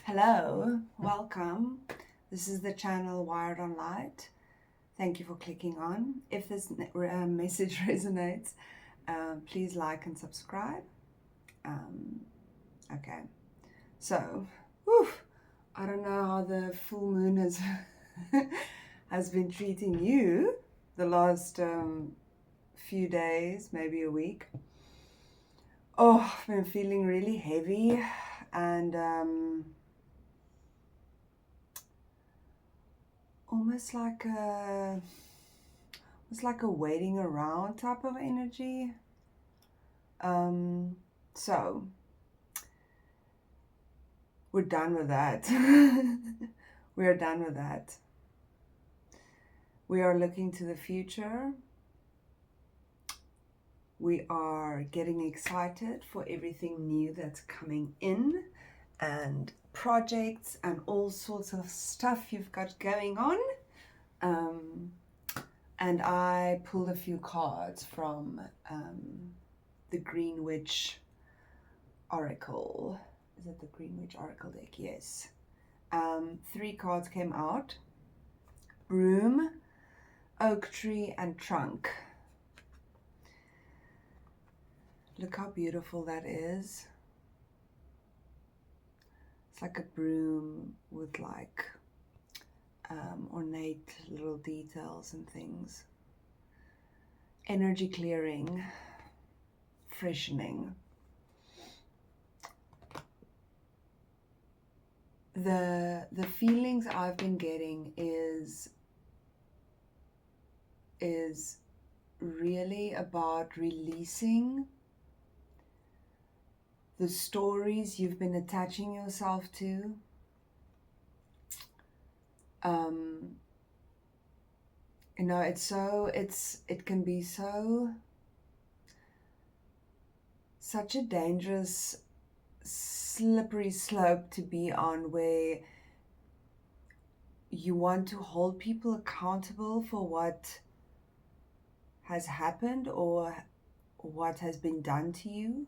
Hello, welcome. This is the channel Wiredonlight. Thank you for clicking on. If this message resonates, please like and subscribe. Okay, so I don't know how the full moon has been treating you the last few days, maybe a week. I've been feeling really heavy and almost like a waiting around type of energy. So we're done with that. We are done with that. We are looking to the future. We are getting excited for everything new that's coming in, and projects and all sorts of stuff you've got going on. And I pulled a few cards from the Green Witch Oracle. Is it the Green Witch Oracle deck? Yes. 3 cards came out: Broom, Oak Tree, and Trunk. Look how beautiful that is. It's like a broom with like ornate little details and things. Energy clearing, freshening. The feelings I've been getting is really about releasing the stories you've been attaching yourself to. You know, it can be such a dangerous, slippery slope to be on, where you want to hold people accountable for what has happened or what has been done to you.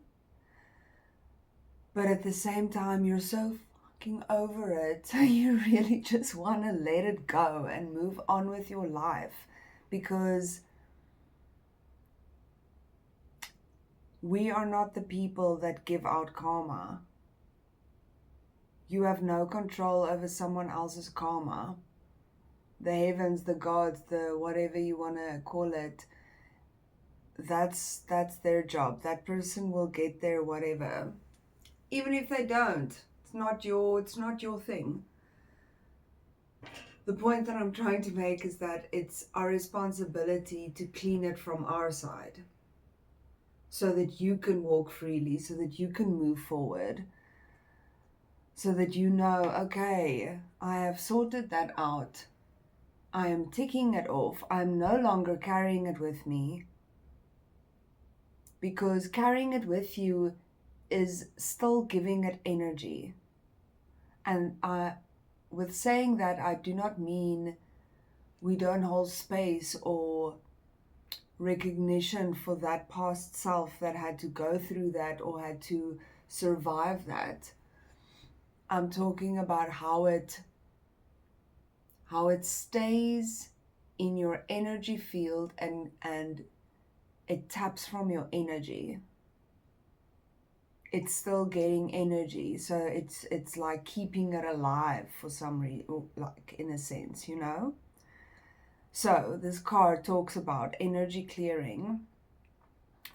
But at the same time, you're so fucking over it. You really just want to let it go and move on with your life, because we are not the people that give out karma. You have no control over someone else's karma. The heavens, the gods, the whatever you want to call it, that's their job. That person will get their whatever. Even if they don't, it's not your thing. The point that I'm trying to make is that it's our responsibility to clean it from our side, so that you can walk freely, so that you can move forward, so that you know, okay, I have sorted that out. I am ticking it off. I'm no longer carrying it with me, because carrying it with you is still giving it energy. And with saying that, I do not mean we don't hold space or recognition for that past self that had to go through that or had to survive that. I'm talking about how it stays in your energy field and it taps from your energy. It's still getting energy, so it's like keeping it alive for some reason, like in a sense, you know. So this card talks about energy clearing,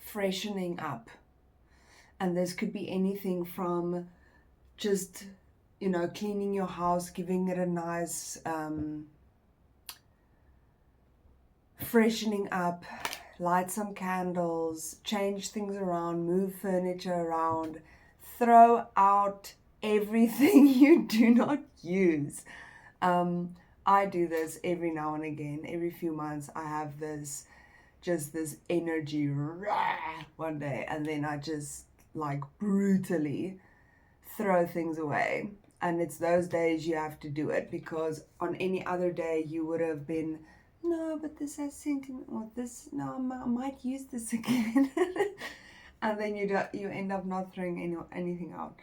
freshening up, and this could be anything from just, you know, cleaning your house, giving it a nice freshening up, light some candles, change things around, move furniture around, throw out everything you do not use. I do this every now and again. Every few months I have this energy one day, and then I just like brutally throw things away. And it's those days you have to do it, because on any other day you would have been, no, but this has sentiment, or this, no, I might use this again. And then you end up not throwing anything out.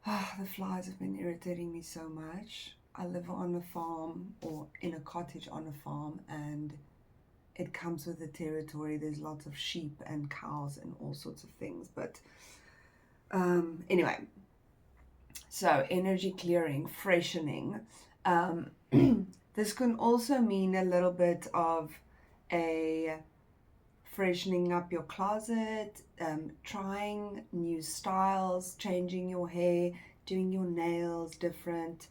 The flies have been irritating me so much. I live on a farm, or in a cottage on a farm, and it comes with the territory. There's lots of sheep and cows and all sorts of things. But anyway, so energy clearing, freshening. This can also mean a little bit of a freshening up your closet, trying new styles, changing your hair, doing your nails different,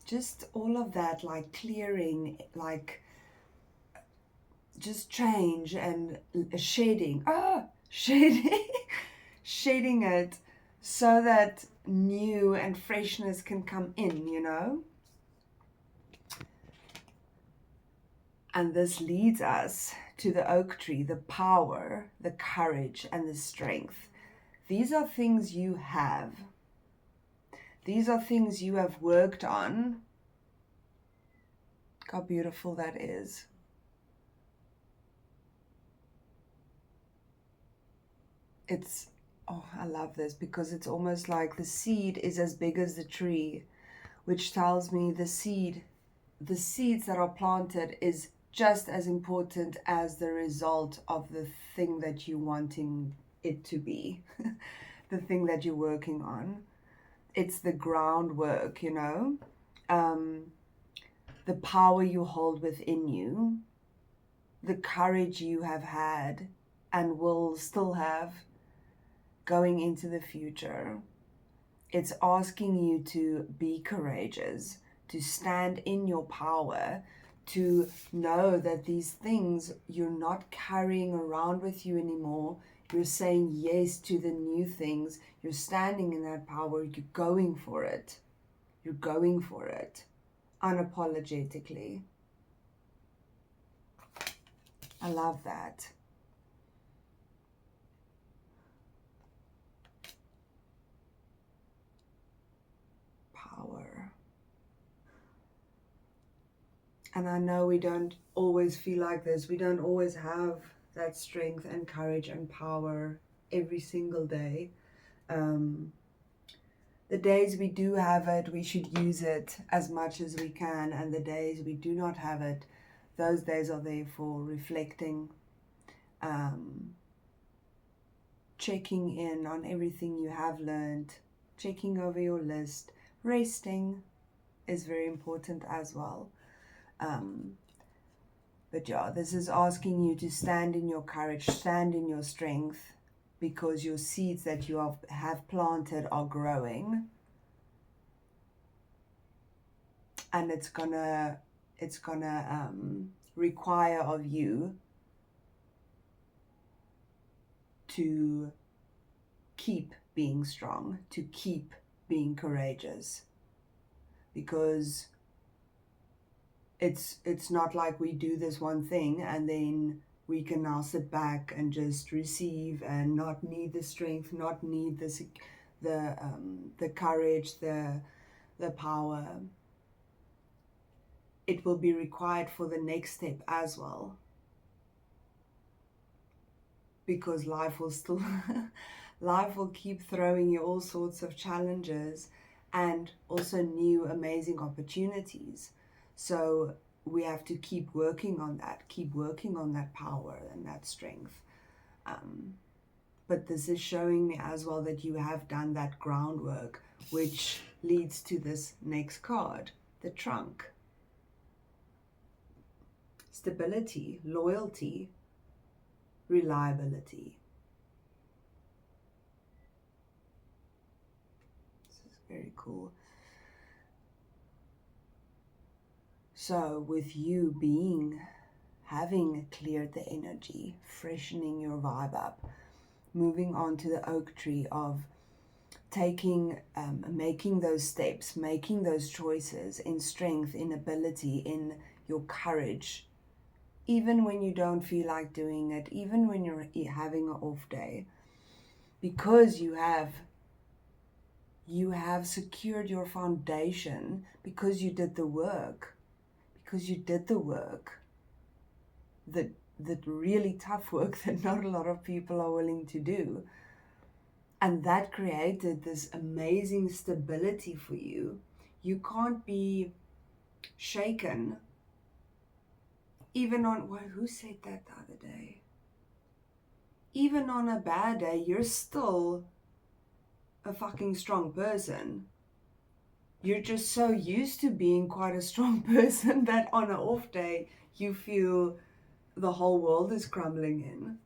just all of that, like clearing, like just change and shading, shading it so that new and freshness can come in, you know. And this leads us to the oak tree, the power, the courage, and the strength. These are things you have. These are things you have worked on. Look how beautiful that is. I love this because it's almost like the seed is as big as the tree, which tells me the seeds that are planted is just as important as the result of the thing that you're wanting it to be, the thing that you're working on. It's the groundwork, you know, the power you hold within you, the courage you have had and will still have going into the future. It's asking you to be courageous, to stand in your power, to know that these things you're not carrying around with you anymore. You're saying yes to the new things. You're standing in that power. You're going for it. You're going for it unapologetically. I love that. Power. And I know we don't always feel like this. We don't always have that strength and courage and power every single day. The days we do have it, we should use it as much as we can. And the days we do not have it, those days are there for reflecting, checking in on everything you have learned, checking over your list. Resting is very important as well. But yeah, this is asking you to stand in your courage, stand in your strength, because your seeds that you have planted are growing, and it's gonna require of you to keep being strong, to keep being courageous, because it's not like we do this one thing and then we can now sit back and just receive and not need the strength, not need the courage, the power. It will be required for the next step as well, because life will keep throwing you all sorts of challenges and also new amazing opportunities. So we have to keep working on that power and that strength. But this is showing me as well that you have done that groundwork, which leads to this next card, the trunk. Stability, loyalty, reliability. This is very cool. So with you having cleared the energy, freshening your vibe up, moving on to the oak tree of making those steps, making those choices in strength, in ability, in your courage, even when you don't feel like doing it, even when you're having an off day, because you have secured your foundation, because you did the work. Because you did the work, the really tough work that not a lot of people are willing to do. And that created this amazing stability for you. You can't be shaken. Even on, well, who said that the other day? Even on a bad day, you're still a fucking strong person. You're just so used to being quite a strong person that on an off day, you feel the whole world is crumbling in.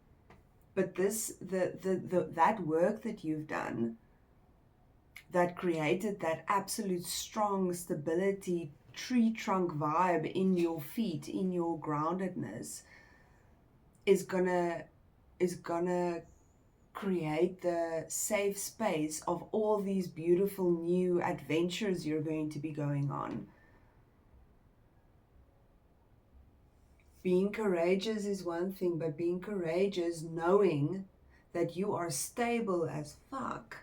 But that work that you've done, that created that absolute strong stability, tree trunk vibe in your feet, in your groundedness, is gonna create the safe space of all these beautiful new adventures you're going to be going on. Being courageous is one thing, but being courageous knowing that you are stable as fuck,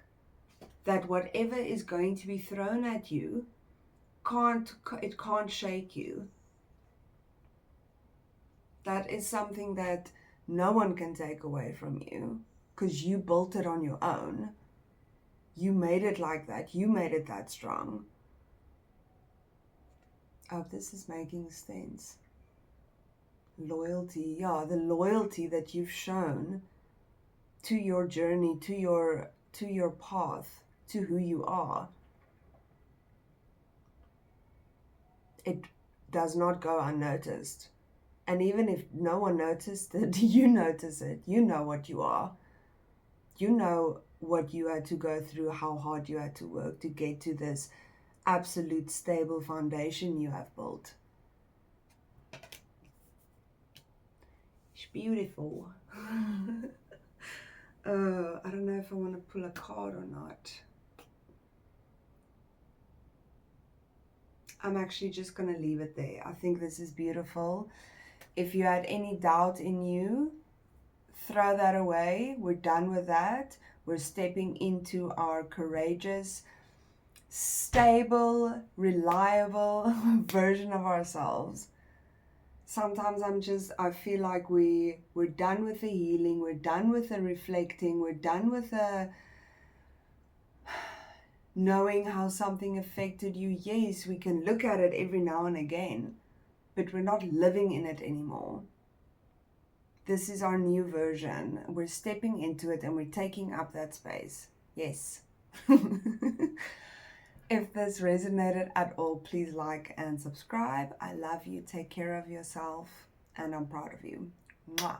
that whatever is going to be thrown at you it can't shake you. That is something that no one can take away from you, because you built it on your own. You made it like that. You made it that strong. Oh, this is making sense. Loyalty, yeah, the loyalty that you've shown to your journey, to your path, to who you are. It does not go unnoticed. And even if no one noticed it, you notice it. You know what you are. You know what you had to go through, how hard you had to work to get to this absolute stable foundation you have built. It's beautiful. I don't know if I want to pull a card or not. I'm actually just going to leave it there. I think this is beautiful. If you had any doubt in you, throw that away. We're done with that. We're stepping into our courageous, stable, reliable version of ourselves. Sometimes I feel like we're done with the healing, we're done with the reflecting, we're done with the knowing how something affected you. Yes, we can look at it every now and again, but we're not living in it anymore. This is our new version. We're stepping into it and we're taking up that space. Yes. If this resonated at all, please like and subscribe. I love you. Take care of yourself. And I'm proud of you. Mwah.